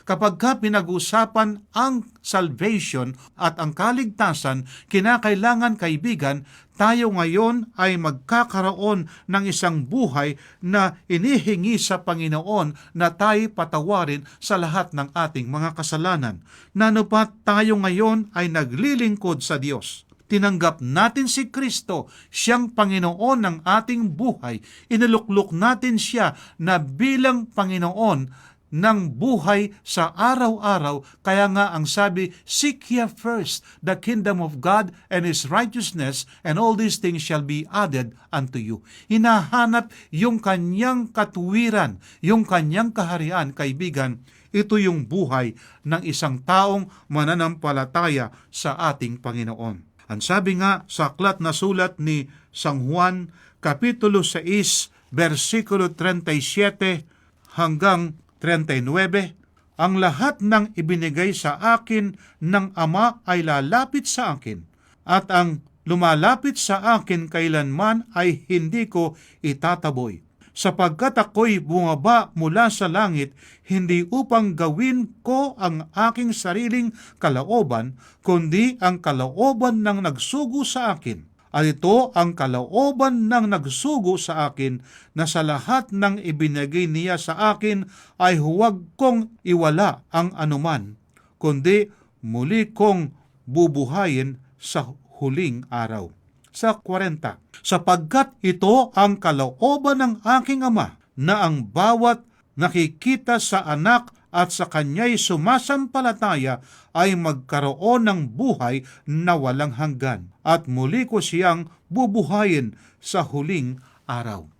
Speaker 4: Kapag pinag-usapan ang salvation at ang kaligtasan, kinakailangan kaibigan, tayo ngayon ay magkakaroon ng isang buhay na inihingi sa Panginoon na tayo patawarin sa lahat ng ating mga kasalanan. Nanupat tayo ngayon ay naglilingkod sa Diyos. Tinanggap natin si Kristo, siyang Panginoon ng ating buhay. Inaluklok natin siya na bilang Panginoon ng buhay sa araw-araw. Kaya nga ang sabi, seek ye first the kingdom of God and His righteousness, and all these things shall be added unto you. Hinahanap yung kanyang katuwiran, yung kanyang kaharian, kaibigan. Ito yung buhay ng isang taong mananampalataya sa ating Panginoon. Ang sabi nga sa aklat na sulat ni San Juan, Kapitulo 6, versikulo 37 hanggang 39, ang lahat ng ibinigay sa akin ng Ama ay lalapit sa akin, at ang lumalapit sa akin kailanman ay hindi ko itataboy. Sapagkat ako'y bumaba mula sa langit, hindi upang gawin ko ang aking sariling kalooban, kundi ang kalooban ng nagsugo sa akin. At ito ang kalooban ng nagsugo sa akin, na sa lahat ng ibinigay niya sa akin ay huwag kong iwala ang anuman, kundi muli kong bubuhayin sa huling araw. Sa 40, sapagkat ito ang kalooban ng aking Ama, na ang bawat nakikita sa anak at sa kanya'y sumasampalataya ay magkaroon ng buhay na walang hanggan, at muli ko siyang bubuhayin sa huling araw.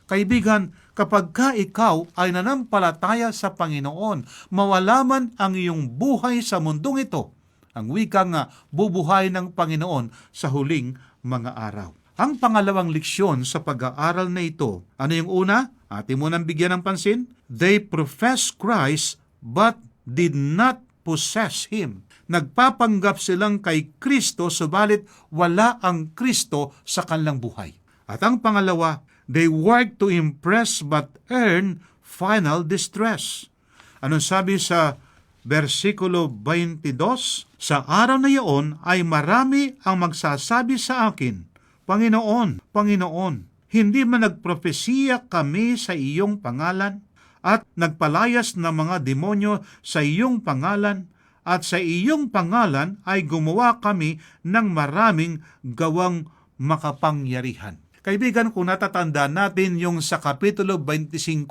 Speaker 4: Kaibigan, kapag ikaw ay nanampalataya sa Panginoon, mawala man ang iyong buhay sa mundong ito, ang wika nga, bubuhay ng Panginoon sa huling mga araw. Ang pangalawang leksyon sa pag-aaral na ito, ano yung una? Atin mo nang bigyan ng pansin? They profess Christ but did not possess Him. Nagpapanggap silang kay Kristo, subalit wala ang Kristo sa kanilang buhay. At ang pangalawa, they work to impress but earn final distress. Anong sabi sa versikulo 22? Sa araw na iyon ay marami ang magsasabi sa akin, Panginoon, Panginoon, hindi man nagprofesiya kami sa iyong pangalan, at nagpalayas ng mga demonyo sa iyong pangalan, at sa iyong pangalan ay gumawa kami ng maraming gawang makapangyarihan. Kaibigan, kung natatandaan natin yung sa Kapitulo 25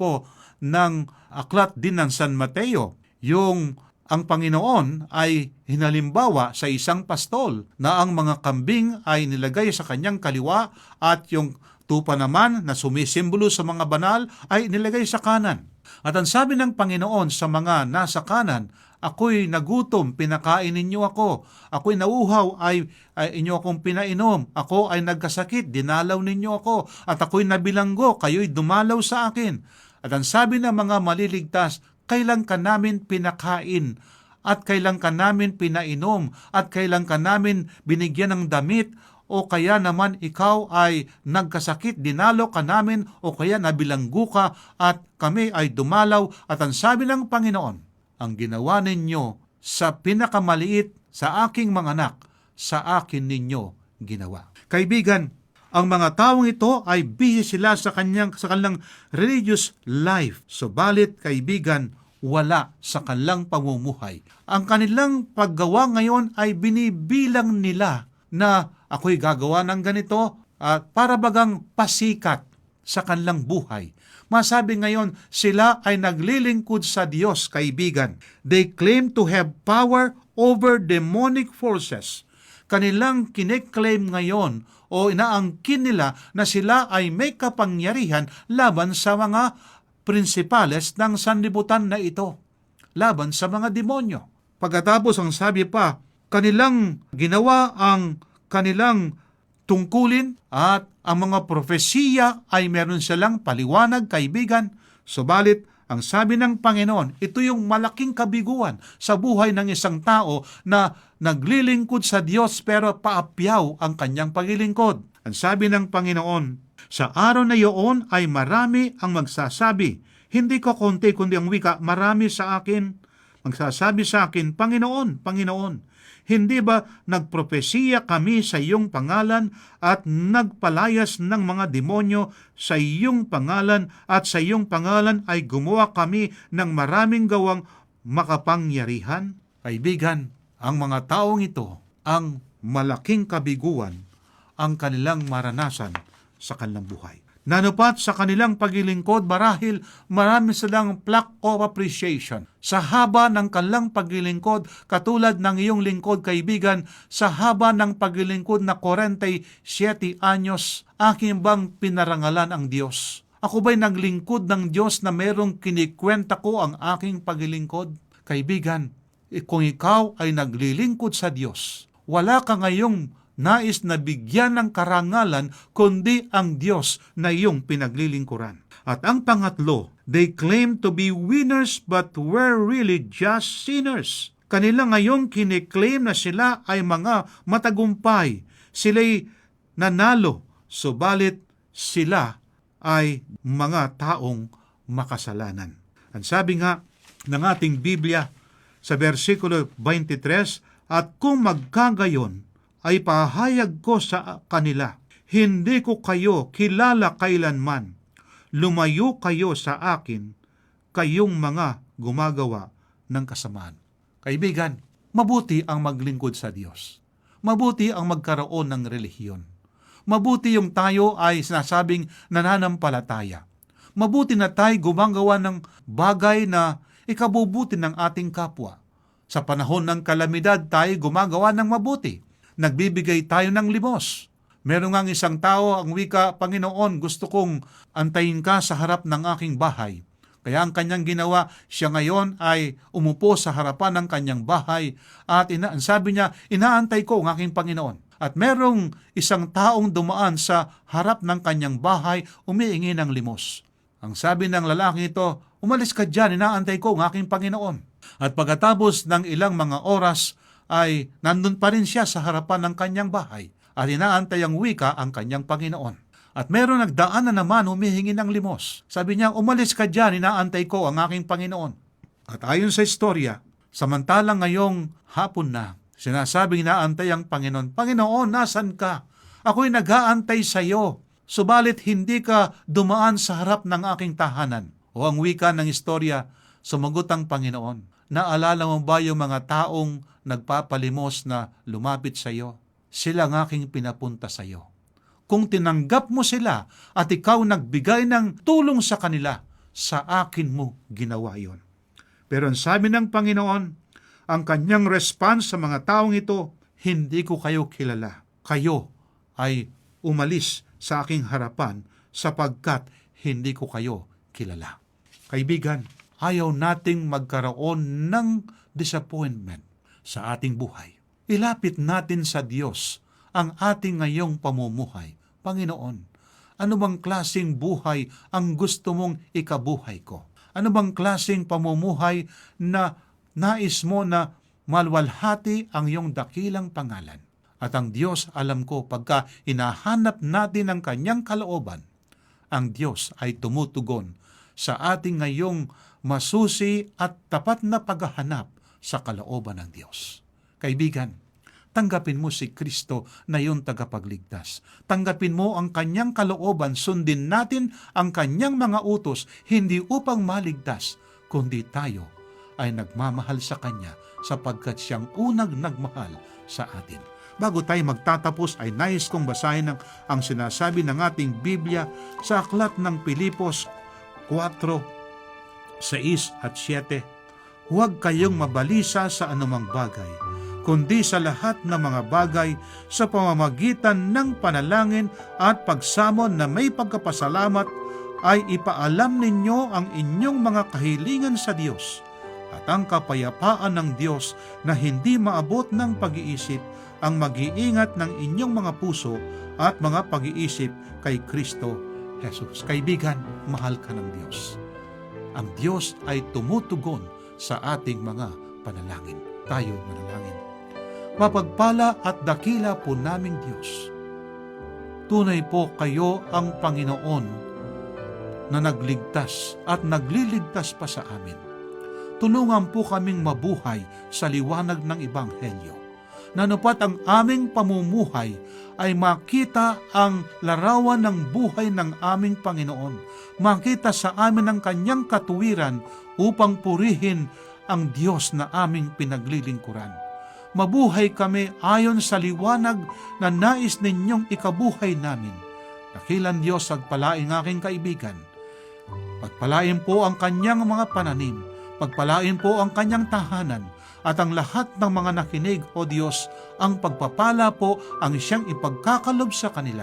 Speaker 4: ng Aklat din ng San Mateo, yung ang Panginoon ay hinalimbawa sa isang pastol na ang mga kambing ay nilagay sa kanyang kaliwa at yung tupa naman na sumisimbolo sa mga banal ay nilagay sa kanan. At ang sabi ng Panginoon sa mga nasa kanan, ako'y nagutom, pinakain ninyo ako. Ako'y nauuhaw, ay inyo akong pinainom. Ako ay nagkasakit, dinalaw ninyo ako. At ako'y nabilanggo, kayo'y dumalaw sa akin. At ang sabi ng mga maliligtas, kailan ka namin pinakain, at kailan ka namin pinainom, at kailan ka namin binigyan ng damit, o kaya naman ikaw ay nagkasakit, dinalo ka namin, o kaya nabilanggo ka, at kami ay dumalaw. At ang sabi ng Panginoon, ang ginawa ninyo sa pinakamaliit sa aking mga anak, sa akin ninyo ginawa. Kaibigan, ang mga taong ito ay busy sila sa kanilang religious life. Subalit, kaibigan, wala sa kanilang pamumuhay. Ang kanilang paggawa ngayon ay binibilang nila na ako'y gagawa ng ganito, at para bagang pasikat sa kanilang buhay. Masabi ngayon, sila ay naglilingkod sa Diyos, kaibigan. They claim to have power over demonic forces. Kanilang kiniklaim ngayon o inaangkin nila na sila ay may kapangyarihan laban sa mga prinsipales ng sanlibutan na ito, laban sa mga demonyo. Pagkatapos ang sabi pa, kanilang ginawa ang kanilang tungkulin at ang mga propesiya ay meron silang paliwanag, kaibigan. Subalit, ang sabi ng Panginoon, ito yung malaking kabiguan sa buhay ng isang tao na naglilingkod sa Diyos pero paapyaw ang kanyang paglilingkod. Ang sabi ng Panginoon, sa araw na iyon ay marami ang magsasabi, hindi ko konti kundi ang wika, marami sa akin, magsasabi sa akin, Panginoon, Panginoon, hindi ba nagpropesiya kami sa iyong pangalan at nagpalayas ng mga demonyo sa iyong pangalan at sa iyong pangalan ay gumawa kami ng maraming gawang makapangyarihan? Kaibigan, ang mga taong ito, ang malaking kabiguan, ang kanilang maranasan sa kanilang buhay. Nanupat sa kanilang paglilingkod, marahil marami silang plaque of appreciation. Sa haba ng kanilang paglilingkod, katulad ng iyong lingkod, kaibigan, sa haba ng paglilingkod na 47 anyos, aking bang pinarangalan ang Diyos? Ako ba'y naglingkod ng Diyos na merong kinikwenta ko ang aking paglilingkod? Kaibigan, kung ikaw ay naglilingkod sa Diyos, wala ka ngayong nais na bigyan ng karangalan kundi ang Diyos na iyong pinaglilingkuran. At ang pangatlo, they claim to be winners but were really just sinners. Kanila ngayong kiniklaim na sila ay mga matagumpay. Sila'y nanalo, subalit sila ay mga taong makasalanan. Ang sabi nga ng ating Biblia sa versikulo 23, at kung magkagayon, ay pahayag ko sa kanila, hindi ko kayo kilala kailanman. Lumayo kayo sa akin, kayong mga gumagawa ng kasamaan. Kaibigan, mabuti ang maglingkod sa Diyos. Mabuti ang magkaroon ng relihiyon. Mabuti yung tayo ay sinasabing nananampalataya. Mabuti na tayo gumagawa ng bagay na ikabubuti ng ating kapwa. Sa panahon ng kalamidad, tayo gumagawa ng mabuti. Nagbibigay tayo ng limos. Meron ngang isang tao ang wika, Panginoon, gusto kong antayin ka sa harap ng aking bahay. Kaya ang kanyang ginawa, siya ngayon ay umupo sa harapan ng kanyang bahay at sabi niya, inaantay ko ang aking Panginoon. At merong isang taong dumaan sa harap ng kanyang bahay, umiingi ng limos. Ang sabi ng lalaki ito, umalis ka dyan, inaantay ko ang aking Panginoon. At pagkatapos ng ilang mga oras, ay nandun pa rin siya sa harapan ng kanyang bahay at inaantay ang wika ang kanyang Panginoon. At meron nagdaan na naman humihingi ng limos. Sabi niya, umalis ka dyan, inaantay ko ang aking Panginoon. At ayon sa istorya, samantalang ngayong hapon na, sinasabing inaantay ang Panginoon, Panginoon, nasan ka? Ako'y nag-aantay sa iyo, subalit hindi ka dumaan sa harap ng aking tahanan. O ang wika ng istorya, sumagot ang Panginoon, naalala mo ba yung mga taong nagpapalimos na lumapit sa iyo? Sila ang aking pinapunta sa iyo. Kung tinanggap mo sila at ikaw nagbigay ng tulong sa kanila, sa akin mo ginawa yon. Pero ang sabi ng Panginoon, ang kanyang response sa mga taong ito, hindi ko kayo kilala. Kayo ay umalis sa aking harapan sapagkat hindi ko kayo kilala. Kaibigan, ayaw nating magkaroon ng disappointment sa ating buhay. Ilapit natin sa Diyos ang ating ngayong pamumuhay. Panginoon, ano bang klaseng buhay ang gusto mong ikabuhay ko? Ano bang klaseng pamumuhay na nais mo na malwalhati ang iyong dakilang pangalan? At ang Diyos, alam ko, pagka hinahanap natin ang kanyang kalooban, ang Diyos ay tumutugon sa ating ngayong masusi at tapat na paghahanap sa kalooban ng Diyos. Kaibigan, tanggapin mo si Kristo na iyong tagapagligtas. Tanggapin mo ang kanyang kalooban, sundin natin ang kanyang mga utos, hindi upang maligtas, kundi tayo ay nagmamahal sa kanya sapagkat siyang unang nagmahal sa atin. Bago tayo magtatapos ay nais kong basahin ang sinasabi ng ating Biblia sa aklat ng Pilipos 4, 6 at 7. Huwag kayong mabalisa sa anumang bagay, kundi sa lahat ng mga bagay sa pamamagitan ng panalangin at pagsamon na may pagkapasalamat ay ipaalam ninyo ang inyong mga kahilingan sa Diyos, at ang kapayapaan ng Diyos na hindi maabot ng pag-iisip ang mag-iingat ng inyong mga puso at mga pag-iisip kay Kristo Jesus. Kaibigan, mahal ka ng Diyos. Ang Diyos ay tumutugon sa ating mga panalangin. Tayo manalangin. Mapagpala at dakila po naming Diyos. Tunay po kayo ang Panginoon na nagligtas at nagliligtas pa sa amin. Tulungan po kaming mabuhay sa liwanag ng Ebanghelyo. Nanupat ang aming pamumuhay ay makita ang larawan ng buhay ng aming Panginoon. Makita sa amin ang kanyang katuwiran upang purihin ang Diyos na aming pinaglilingkuran. Mabuhay kami ayon sa liwanag na nais ninyong ikabuhay namin. Dakilang Diyos, pagpalain aking kaibigan. Pagpalain po ang kanyang mga pananim. Pagpalain po ang kanyang tahanan. At ang lahat ng mga nakinig, O Diyos, ang pagpapala po ang siyang ipagkakalob sa kanila.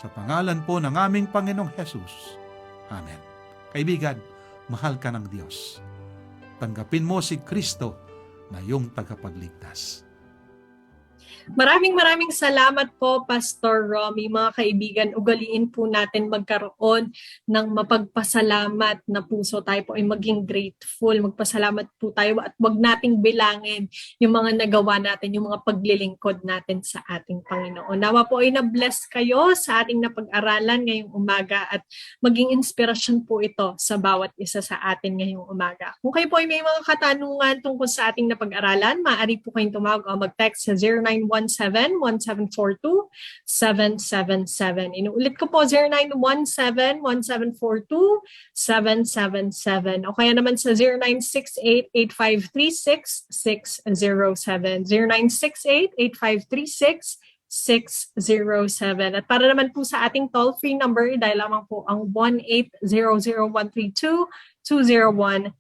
Speaker 4: Sa pangalan po ng aming Panginoong Jesus. Amen. Kaibigan, mahal ka ng Diyos. Tanggapin mo si Kristo na iyong tagapagligtas.
Speaker 2: Maraming salamat po, Pastor Romy. Mga kaibigan, ugaliin po natin magkaroon ng mapagpasalamat na puso. Tayo po ay maging grateful. Magpasalamat po tayo at wag nating bilangin yung mga nagawa natin, yung mga paglilingkod natin sa ating Panginoon. Nawa po ay na-bless kayo sa ating napag-aralan ngayong umaga at maging inspirasyon po ito sa bawat isa sa atin ngayong umaga. Kung kayo po ay may mga katanungan tungkol sa ating napag-aralan, maaari po kayong tumawag o mag-text sa 0917-1742-777. Inuulit ko po, 0917-1742-777. O kaya naman sa 0968-8536-607. 0968-8536-607. At para naman po sa ating toll-free number, dahil lamang po ang 1-800-132-20196.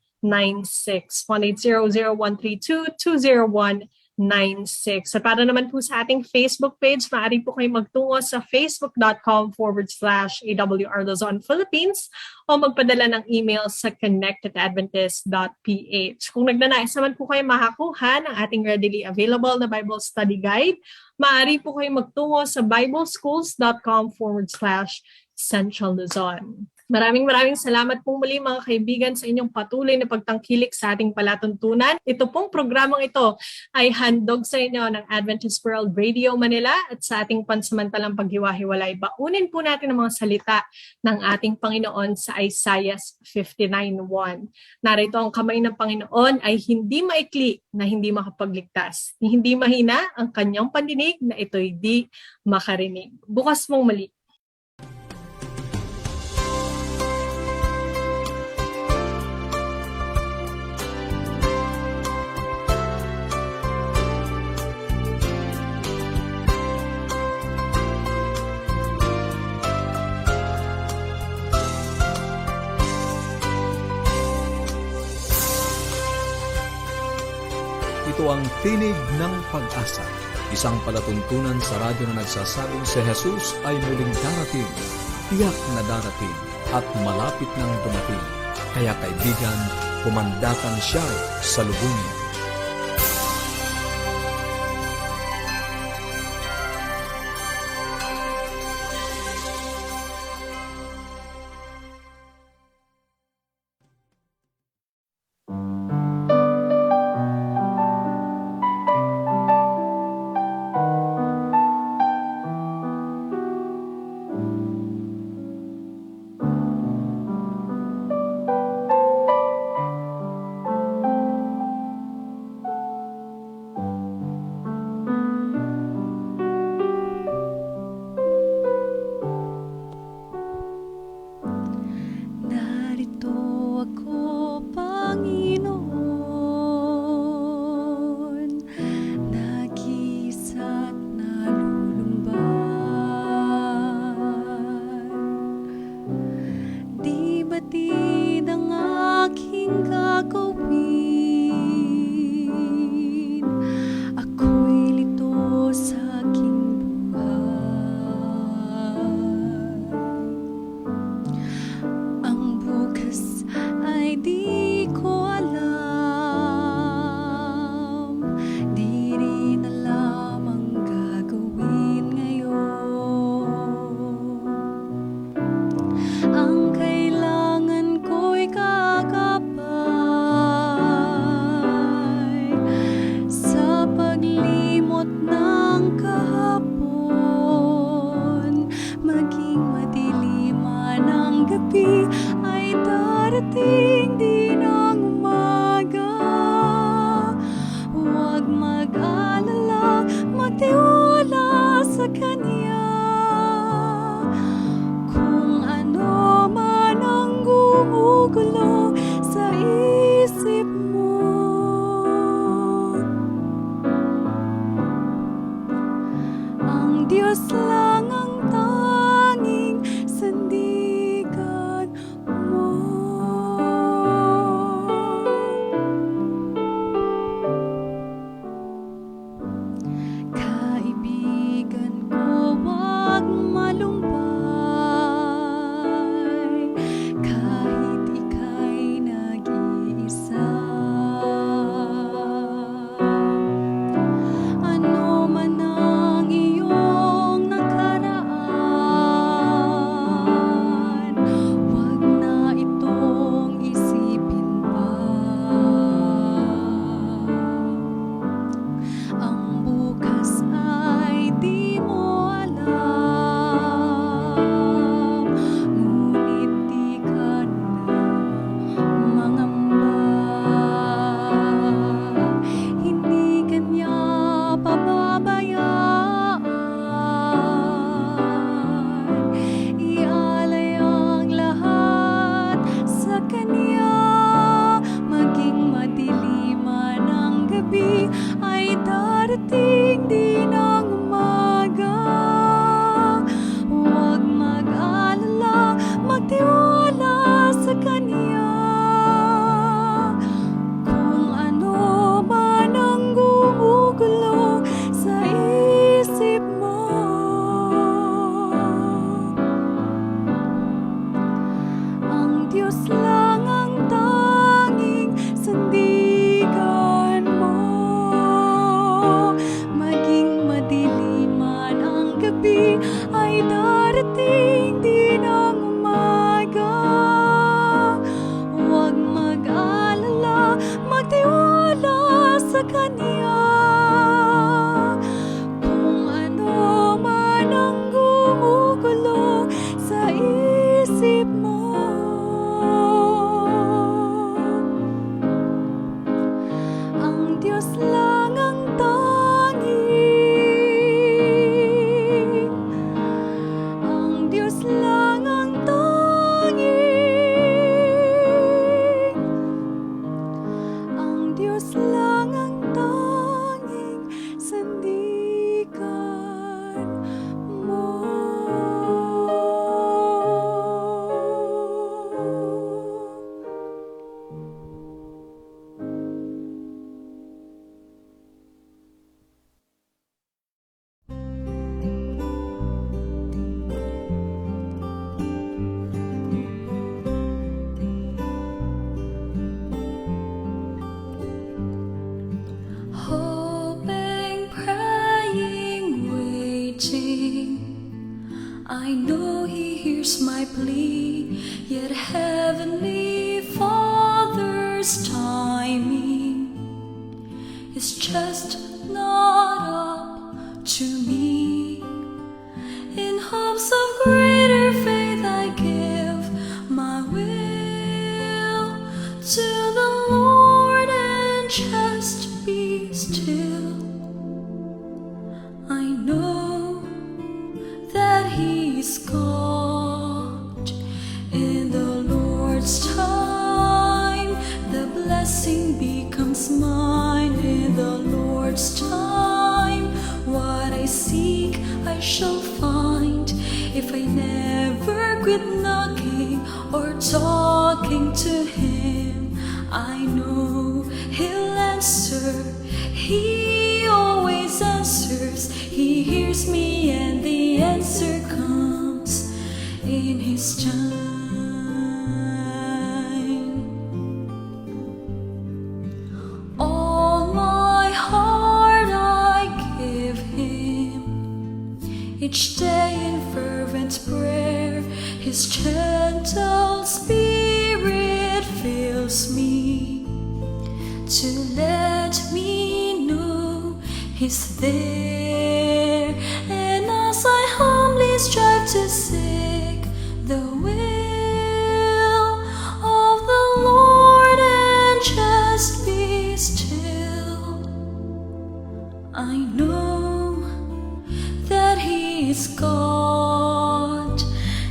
Speaker 2: 1-800-132-20196. At para naman po sa ating Facebook page, maaari po kayo magtungo sa facebook.com/AWR Luzon, Philippines o magpadala ng email sa connect@adventist.ph. Kung nagnanais naman po kayo makakuha ng ating readily available na Bible Study Guide, maaari po kayo magtungo sa bibleschools.com/Central Luzon. Maraming salamat pong muli mga kaibigan sa inyong patuloy na pagtangkilik sa ating palatuntunan. Ito pong programang ito ay handog sa inyo ng Adventist World Radio Manila at sa ating pansamantalang paghiwa-hiwalay. Baunin po natin ang mga salita ng ating Panginoon sa Isaiah 59:1. Narito ang kamay ng Panginoon ay hindi maikli na hindi makapagligtas. Hindi mahina ang kanyang pandinig na ito'y di makarinig. Bukas mong muli.
Speaker 1: Ito ang Tinig ng Pag-asa, isang palatuntunan sa radyo na nagsasabing si Jesus ay muling darating, tiyak na darating, at malapit nang dumating. Kaya kaibigan, pumandakan siya sa lubungin.
Speaker 3: mag-alala, magtiwala sa Kanya. Kung ano man ang gumugulo sa isip mo, ang Diyos lang ang tanging sandigan mo. Kaibigan ko, wag malumbay kahit ika'y nag-iisa. Ano man ang iyong nakaraan, wag na itong isipin pa. Ang bukas ay di mo alam, ngunit di ka na mangamba. Hindi Kanya pababayaan, ialay ang lahat sa Kanya. Maging madilim man ang gabi, ay darating din ang umaga. Huwag mag-alala, magtiwala sa Kanya. Kung ano man ang gumugulo sa isip mo, ang Diyos lang ang tanging sandigan mo. Maging madilim man ang gabi, ay darating din ang umaga. Huwag mag-alala, magtiwala sa Kanya. Kung ano man ang gumugulo sa isip mo, ang Diyos lang ang tanging, ang Diyos lang ang tanging, ang Diyos lang ang tanging sandigan mo. Hoping, praying, waiting, I know He hears my plea, yet Heavenly Father's timing is just not up to me. In hopes of greater faith, I give my will to the Lord and just be still. I know that He's God. In the Lord's time, the blessing becomes mine. In the Lord's time, what I seek I shall find. If I never quit knocking or talking to Him, I know He'll answer. He always answers. He hears me and the answer comes in His time. All my heart I give Him, each day in fervent prayer. His gentle spirit fills me to let me know He's there. And as I humbly strive to seek the will of the Lord and just be still,
Speaker 5: I know that He is God.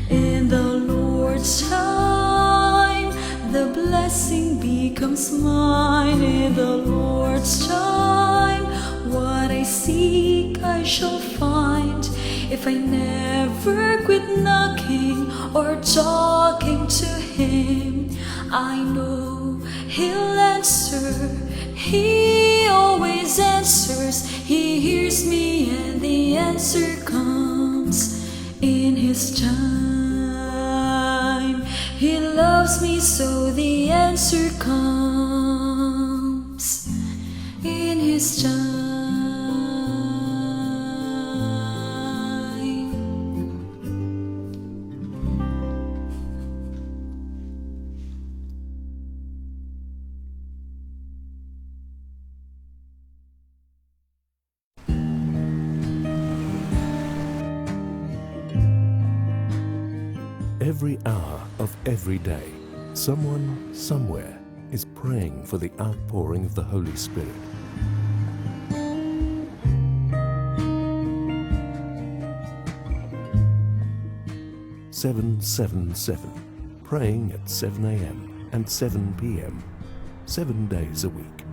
Speaker 5: In the Lord's time, the blessing becomes mine. In the Lord's time, what I seek I shall find. If I never quit knocking or talking to Him, I know He'll answer. He always answers. He hears me and the answer comes in His time. He loves me, so the answer comes in His time.
Speaker 6: Every hour of every day, someone, somewhere is praying for the outpouring of the Holy Spirit. 777, praying at 7 a.m. and 7 p.m., 7 days a week.